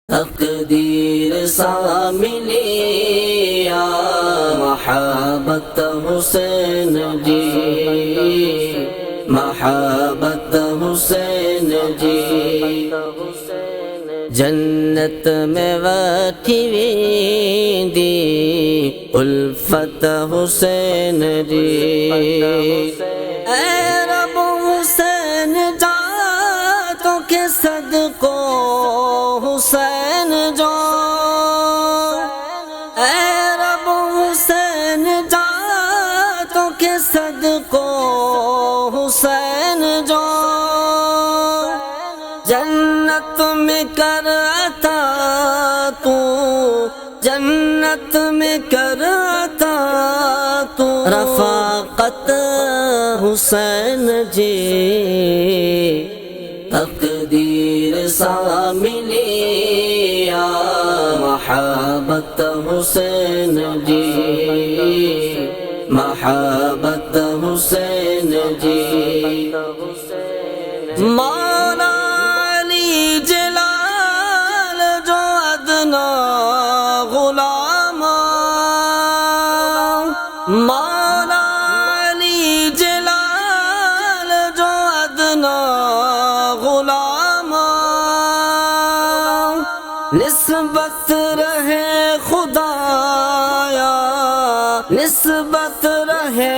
تقدیر سا ملی یا محبت حسین جی، محبت حسین جی، جنت میں وٹھی ویندی الفت حسین جی، اے رب حسین جاتوں کے صدقو حسین جو، اے رب حسین جاتوں کے صدقو حسین جو، جنت میں کر عطا تو، جنت میں کر عطا تو رفاقت حسین جی، تقدیر سا ملی یا محبت حسین جی، محبت حسین جی، مولا علی جلال جو ادنا غلام، مولا علی جلال جو ادنا غلام، نسبت رہے خدایا، نسبت رہے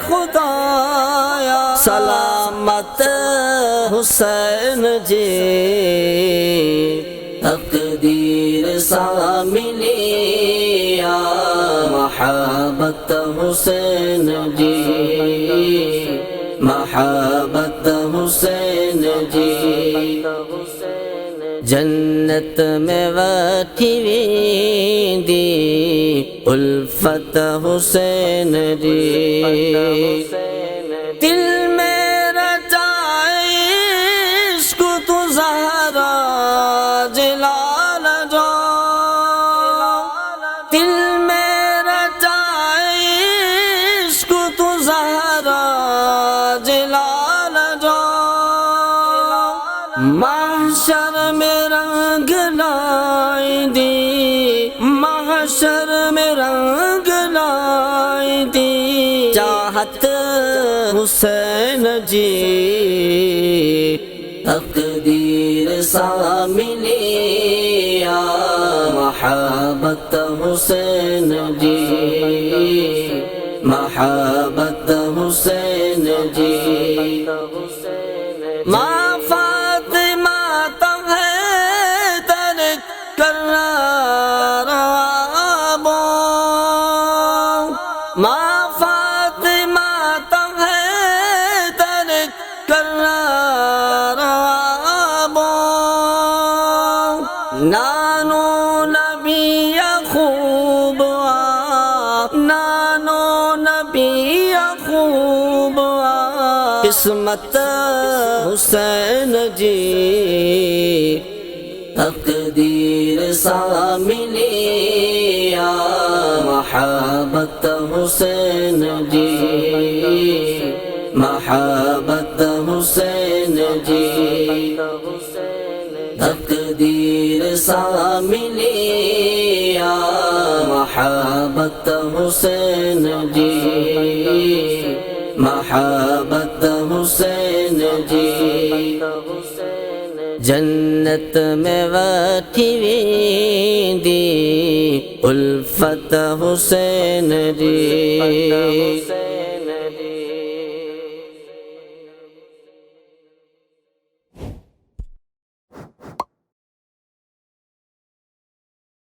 خدایا، سلامت حسین جی، تقدیر سا ملی یا محبت حسین جی، محبت حسین جی، جنت میں وٹھی ویندی الفت حسین جی، دل میرا چاہے عشق تو زہرا جلال جو، دل میرا چاہے عشق تو زہرا جلال جو، محشر میں رنگ لائی دی، محشر میں رنگ لائی دی چاہت حسین جی، تقدیر سا ملی یا محبت حسین جی، محبت حسین جی، ماں فاطمہ تمہیں ترک کرار آبو، ماں فاطمہ تمہیں ترک کرار آبو، نانو نبی یعقوب نانو نبی یعقوب قسمت حسین جی، تقدیر سا ملی یا محبت حسین جی، محبت حسین جی، تقدیر سا ملی یا محبت حسین جی، محبت حسین جی، جنت میں وٹھی ویندی الفت حسین جی۔